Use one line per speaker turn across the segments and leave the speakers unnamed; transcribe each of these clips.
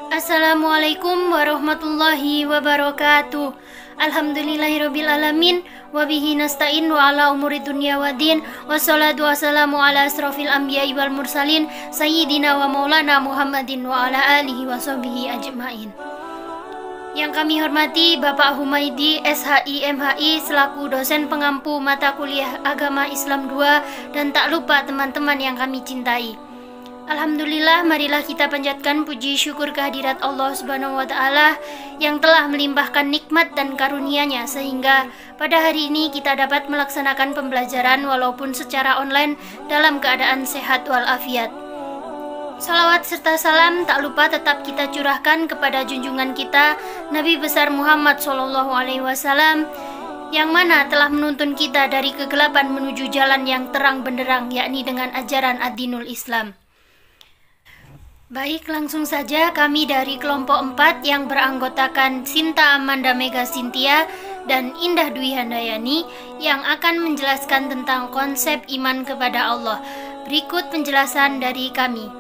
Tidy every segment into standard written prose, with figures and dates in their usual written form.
Assalamualaikum warahmatullahi wabarakatuh. Alhamdulillahirabbil alamin wa bihi nasta'in wa ala umuri dunya waddin wassalatu wassalamu ala asrofil anbiya'i wal mursalin sayyidina wa maulana Muhammadin wa ala alihi wa sahbihi ajma'in. Yang kami hormati Bapak Humaydi SHI MHI selaku dosen pengampu mata kuliah Agama Islam 2, dan tak lupa teman-teman yang kami cintai. Alhamdulillah, marilah kita panjatkan puji syukur kehadirat Allah Subhanahu wa Ta'ala yang telah melimpahkan nikmat dan karunia-Nya sehingga pada hari ini kita dapat melaksanakan pembelajaran walaupun secara online dalam keadaan sehat walafiat. Salawat serta salam tak lupa tetap kita curahkan kepada junjungan kita Nabi besar Muhammad SAW, yang mana telah menuntun kita dari kegelapan menuju jalan yang terang benderang, yakni dengan ajaran ad-dinul Islam. Baik, langsung saja kami dari kelompok 4 yang beranggotakan Sinta Amanda Mega Cynthia dan Indah Dwi Handayani yang akan menjelaskan tentang konsep iman kepada Allah. Berikut penjelasan dari kami.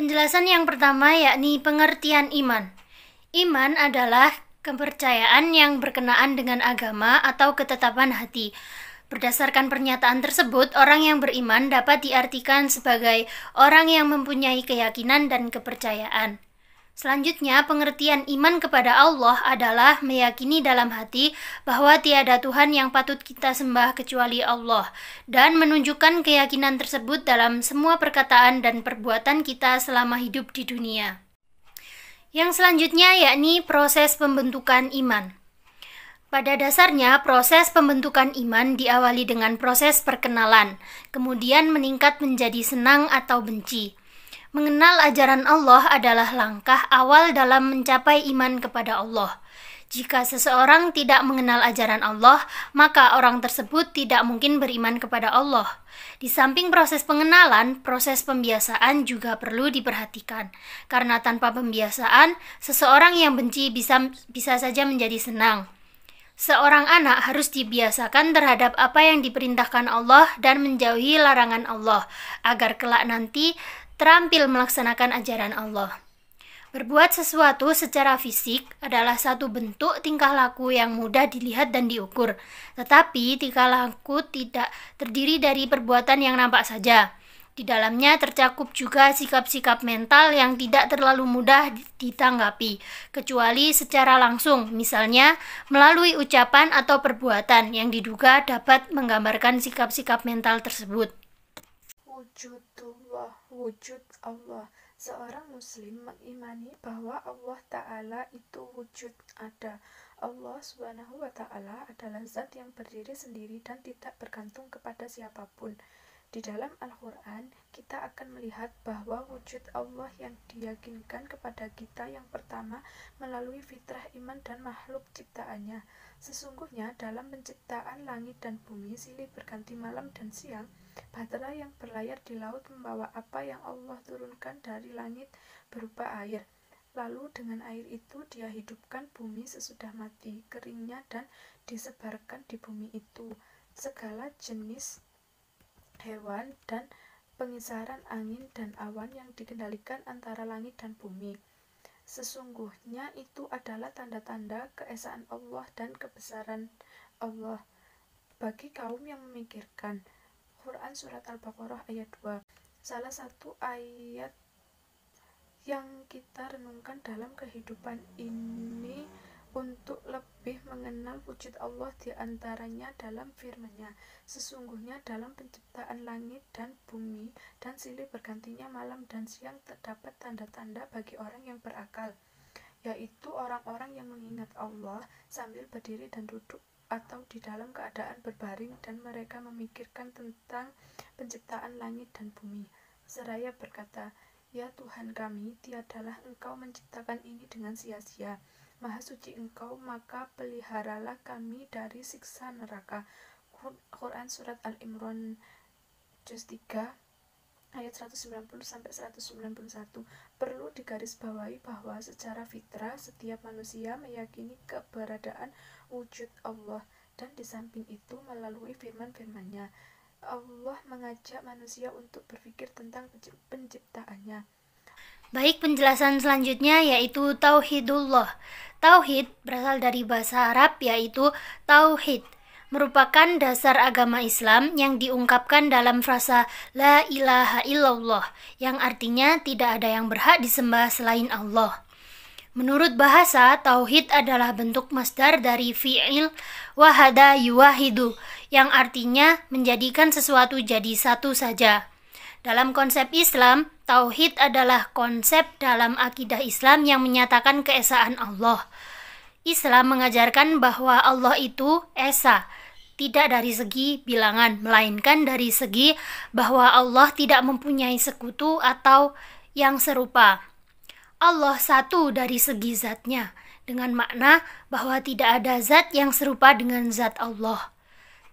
Penjelasan yang pertama yakni pengertian iman. Iman adalah kepercayaan yang berkenaan dengan agama atau ketetapan hati. Berdasarkan pernyataan tersebut, orang yang beriman dapat diartikan sebagai orang yang mempunyai keyakinan dan kepercayaan. Selanjutnya, pengertian iman kepada Allah adalah meyakini dalam hati bahwa tiada Tuhan yang patut kita sembah kecuali Allah, dan menunjukkan keyakinan tersebut dalam semua perkataan dan perbuatan kita selama hidup di dunia. Yang selanjutnya yakni proses pembentukan iman. Pada dasarnya, proses pembentukan iman diawali dengan proses perkenalan, kemudian meningkat menjadi senang atau benci. Mengenal ajaran Allah adalah langkah awal dalam mencapai iman kepada Allah. Jika seseorang tidak mengenal ajaran Allah, maka orang tersebut tidak mungkin beriman kepada Allah. Di samping proses pengenalan, proses pembiasaan juga perlu diperhatikan. Karena tanpa pembiasaan, seseorang yang benci bisa saja menjadi senang. Seorang anak harus dibiasakan terhadap apa yang diperintahkan Allah dan menjauhi larangan Allah, agar kelak nanti terampil melaksanakan ajaran Allah. Berbuat sesuatu secara fisik adalah satu bentuk tingkah laku yang mudah dilihat dan diukur. Tetapi tingkah laku tidak terdiri dari perbuatan yang nampak saja. Di dalamnya tercakup juga sikap-sikap mental yang tidak terlalu mudah ditanggapi, kecuali secara langsung, misalnya melalui ucapan atau perbuatan yang diduga dapat menggambarkan sikap-sikap mental tersebut.
Wujudullah, wujud Allah. Seorang muslim mengimani bahwa Allah Ta'ala itu wujud ada. Allah Subhanahu wa Ta'ala adalah zat yang berdiri sendiri dan tidak bergantung kepada siapapun. Di dalam Al-Quran, kita akan melihat bahwa wujud Allah yang diyakinkan kepada kita yang pertama melalui fitrah iman dan makhluk ciptaannya. Sesungguhnya dalam penciptaan langit dan bumi silih berganti malam dan siang, bahtera yang berlayar di laut membawa apa yang Allah turunkan dari langit berupa air. Lalu dengan air itu dia hidupkan bumi sesudah mati keringnya dan disebarkan di bumi itu segala jenis hewan dan pengisaran angin dan awan yang dikendalikan antara langit dan bumi. Sesungguhnya itu adalah tanda-tanda keesaan Allah dan kebesaran Allah bagi kaum yang memikirkan. Quran Surat Al-Baqarah ayat 2. Salah satu ayat yang kita renungkan dalam kehidupan ini untuk lebih mengenal wujud Allah diantaranya dalam firman-Nya. Sesungguhnya dalam penciptaan langit dan bumi dan silih bergantinya malam dan siang terdapat tanda-tanda bagi orang yang berakal, yaitu orang-orang yang mengingat Allah sambil berdiri dan duduk atau di dalam keadaan berbaring, dan mereka memikirkan tentang penciptaan langit dan bumi seraya berkata, "Ya Tuhan kami, tiadalah Engkau menciptakan ini dengan sia-sia. Maha suci Engkau, maka peliharalah kami dari siksa neraka." Quran Surat Al-Imran juz 3 ayat 190-191. Perlu digarisbawahi bahwa secara fitrah setiap manusia meyakini keberadaan wujud Allah, dan di samping itu melalui firman-firman-Nya Allah mengajak manusia untuk berpikir tentang penciptaannya.
Baik, penjelasan selanjutnya yaitu Tauhidullah. Tauhid berasal dari bahasa Arab yaitu Tauhid, merupakan dasar agama Islam yang diungkapkan dalam frasa La ilaha illallah, yang artinya tidak ada yang berhak disembah selain Allah. Menurut bahasa, tauhid adalah bentuk masdar dari fi'il wahada yuwahidu, yang artinya menjadikan sesuatu jadi satu saja. Dalam konsep Islam, tauhid adalah konsep dalam akidah Islam yang menyatakan keesaan Allah. Islam mengajarkan bahwa Allah itu esa, tidak dari segi bilangan, melainkan dari segi bahwa Allah tidak mempunyai sekutu atau yang serupa. Allah satu dari segi zatnya, dengan makna bahwa tidak ada zat yang serupa dengan zat Allah.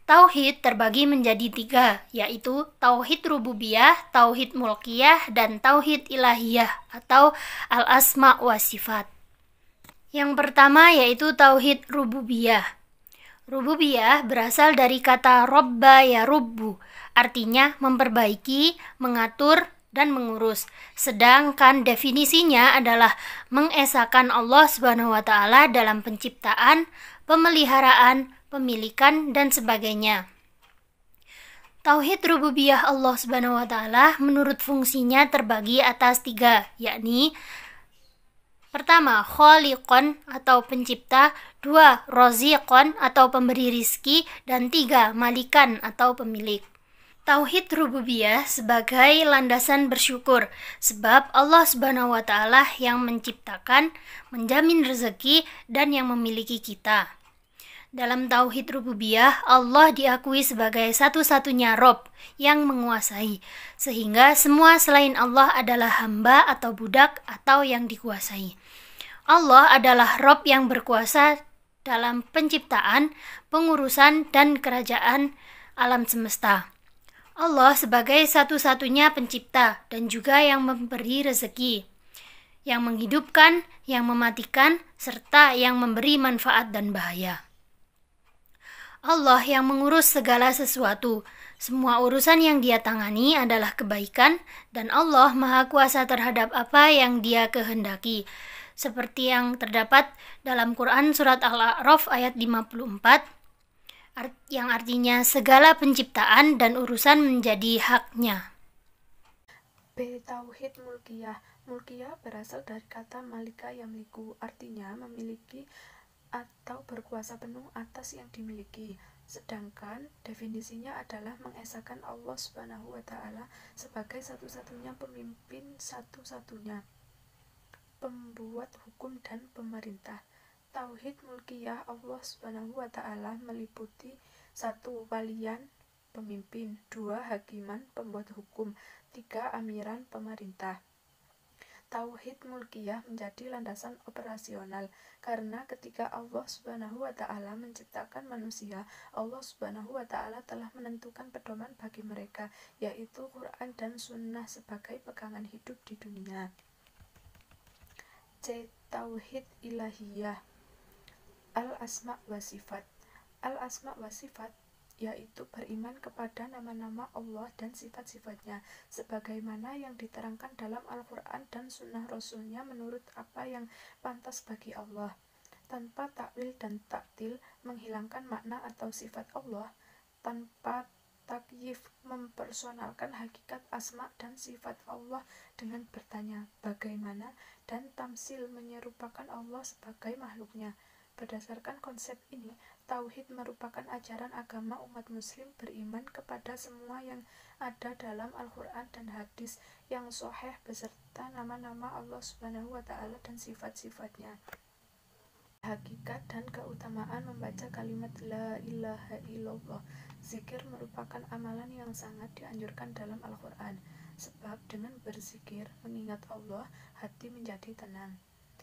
Tauhid terbagi menjadi 3, yaitu Tauhid Rububiyah, Tauhid Mulkiyah, dan Tauhid Ilahiyah atau Al-Asma wa Sifat. Yang pertama yaitu Tauhid Rububiyah. Rububiyah berasal dari kata Robba ya Rubbu, artinya memperbaiki, mengatur, dan mengurus. Sedangkan definisinya adalah mengesahkan Allah Subhanahu wa taala dalam penciptaan, pemeliharaan, pemilikan, dan sebagainya. Tauhid rububiyah Allah Subhanahu wa taala menurut fungsinya terbagi atas 3, yakni pertama, khaliqon atau pencipta, 2, roziqon atau pemberi rizki, dan 3, malikan atau pemilik. Tauhid rububiyah sebagai landasan bersyukur, sebab Allah Subhanahu wa taala yang menciptakan, menjamin rezeki, dan yang memiliki kita. Dalam tauhid rububiyah, Allah diakui sebagai satu-satunya Rob yang menguasai, sehingga semua selain Allah adalah hamba atau budak atau yang dikuasai. Allah adalah Rob yang berkuasa dalam penciptaan, pengurusan, dan kerajaan alam semesta. Allah sebagai satu-satunya pencipta dan juga yang memberi rezeki, yang menghidupkan, yang mematikan, serta yang memberi manfaat dan bahaya. Allah yang mengurus segala sesuatu. Semua urusan yang Dia tangani adalah kebaikan, dan Allah Maha Kuasa terhadap apa yang Dia kehendaki. Seperti yang terdapat dalam Quran Surat Al-A'raf ayat 54, yang artinya segala penciptaan dan urusan menjadi haknya.
B. Tauhid Mulkiyah. Mulkiyah berasal dari kata malika yamliku, artinya memiliki atau berkuasa penuh atas yang dimiliki. Sedangkan definisinya adalah mengesahkan Allah Subhanahu wa taala sebagai satu-satunya pemimpin, satu-satunya pembuat hukum dan pemerintah. Tauhid mulkiyah Allah Subhanahu wa taala meliputi 1. Walian, pemimpin, 2. Hakiman, pembuat hukum, 3. Amiran, pemerintah. Tauhid mulkiyah menjadi landasan operasional karena ketika Allah Subhanahu wa taala menciptakan manusia, Allah Subhanahu wa taala telah menentukan pedoman bagi mereka, yaitu Quran dan Sunnah sebagai pegangan hidup di dunia. C. Tauhid ilahiyah. Al-asma wa sifat. Al-asma wa sifat yaitu beriman kepada nama-nama Allah dan sifat-sifatnya sebagaimana yang diterangkan dalam Al-Quran dan Sunnah Rasulnya menurut apa yang pantas bagi Allah, tanpa takwil dan taktil menghilangkan makna atau sifat Allah, tanpa takyif mempersonalkan hakikat asma dan sifat Allah dengan bertanya bagaimana, dan tamsil menyerupakan Allah sebagai makhluknya. Berdasarkan konsep ini, tauhid merupakan ajaran agama umat muslim beriman kepada semua yang ada dalam Al-Quran dan hadis yang sahih beserta nama-nama Allah Subhanahu wa taala dan sifat-sifatnya. Hakikat dan keutamaan membaca kalimat La ilaha illallah. Zikir merupakan amalan yang sangat dianjurkan dalam Al-Quran, sebab dengan berzikir mengingat Allah, hati menjadi tenang.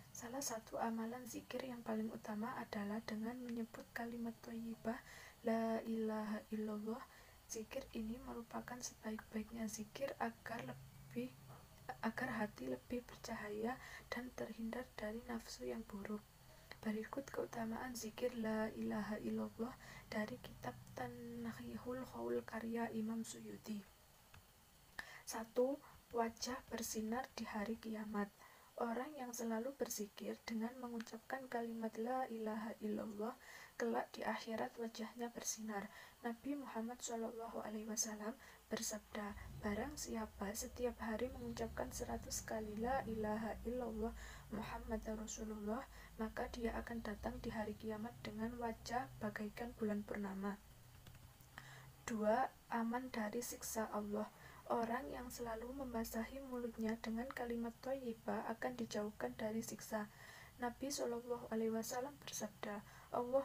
Salah satu amalan zikir yang paling utama adalah dengan menyebut kalimat thayyibah La ilaha illallah. Zikir ini merupakan sebaik-baiknya zikir agar hati lebih bercahaya dan terhindar dari nafsu yang buruk. Berikut keutamaan zikir La ilaha illallah dari kitab Tanhihul Qaul karya Imam Suyuti. 1. wajah bersinar di hari kiamat. Orang yang selalu berzikir dengan mengucapkan kalimat la ilaha illallah, kelak di akhirat wajahnya bersinar. Nabi Muhammad SAW bersabda, barang siapa setiap hari mengucapkan 100 kali la ilaha illallah Muhammad Rasulullah, maka dia akan datang di hari kiamat dengan wajah bagaikan bulan purnama. 2. Aman dari siksa Allah. Orang yang selalu membasahi mulutnya dengan kalimat thayyibah akan dijauhkan dari siksa. Nabi SAW bersabda, Allah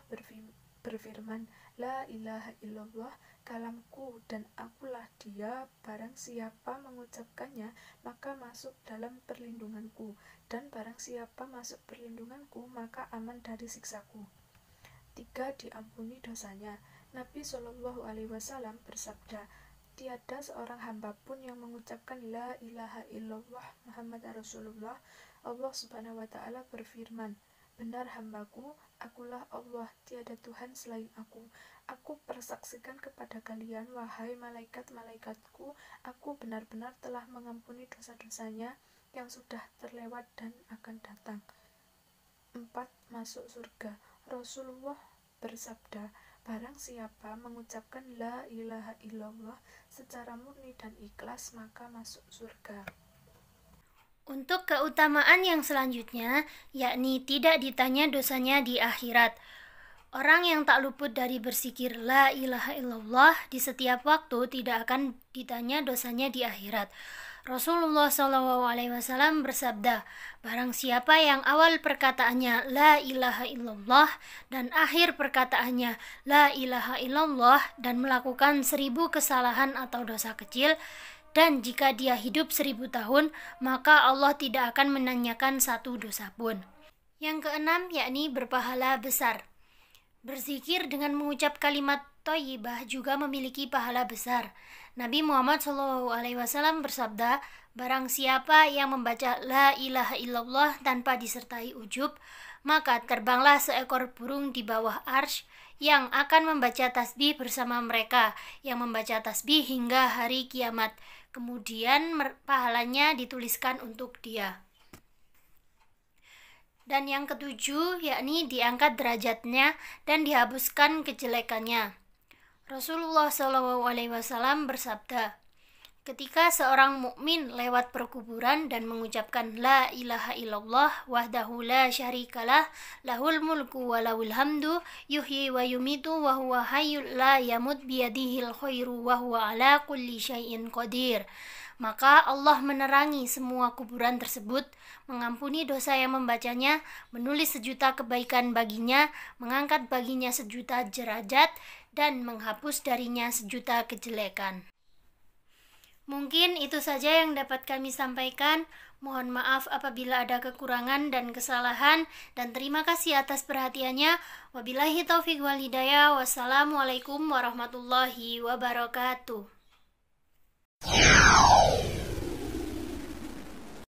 berfirman, la ilaha illallah, kalamku dan akulah dia, barang siapa mengucapkannya maka masuk dalam perlindunganku, dan barang siapa masuk perlindunganku maka aman dari siksaku. 3. Diampuni dosanya. Nabi SAW bersabda, tiada seorang hamba pun yang mengucapkan la ilaha illallah Muhammad Rasulullah. Allah Subhanahu wa Ta'ala berfirman, benar hambaku, akulah Allah, tiada Tuhan selain aku. Aku persaksikan kepada kalian, wahai malaikat-malaikatku, aku benar-benar telah mengampuni dosa-dosanya yang sudah terlewat dan akan datang. 4. Masuk surga. Rasulullah bersabda, barang siapa mengucapkan la ilaha illallah secara murni dan ikhlas maka masuk surga.
Untuk keutamaan yang selanjutnya, yakni tidak ditanya dosanya di akhirat. Orang yang tak luput dari berzikir la ilaha illallah di setiap waktu tidak akan ditanya dosanya di akhirat. Rasulullah SAW bersabda, barang siapa yang awal perkataannya la ilaha illallah dan akhir perkataannya la ilaha illallah dan melakukan 1000 kesalahan atau dosa kecil, dan jika dia hidup 1000 tahun, maka Allah tidak akan menanyakan satu dosa pun. Yang keenam, yakni berpahala besar. Berzikir dengan mengucap kalimat thayyibah juga memiliki pahala besar. Nabi Muhammad SAW bersabda, barang siapa yang membaca la ilaha illallah tanpa disertai ujub, maka terbanglah seekor burung di bawah arsy yang akan membaca tasbih bersama mereka yang membaca tasbih hingga hari kiamat. Kemudian pahalanya dituliskan untuk dia. Dan yang ketujuh, yakni diangkat derajatnya dan dihapuskan kejelekannya. Rasulullah SAW bersabda, ketika seorang mukmin lewat perkuburan dan mengucapkan la ilaha illallah wahdahu la syarikalah lahul mulku wa lahul hamdu yuhyi wa yumitu wa huwa hayyul la yamut biyadihil khairu wa huwa ala kulli syai'in qadir, maka Allah menerangi semua kuburan tersebut, mengampuni dosa yang membacanya, menulis 1.000.000 kebaikan baginya, mengangkat baginya 1.000.000 derajat, dan menghapus darinya 1.000.000 kejelekan. Mungkin itu saja yang dapat kami sampaikan. Mohon maaf apabila ada kekurangan dan kesalahan, dan terima kasih atas perhatiannya. Wabillahi taufiq wal hidayah. Wassalamualaikum warahmatullahi wabarakatuh.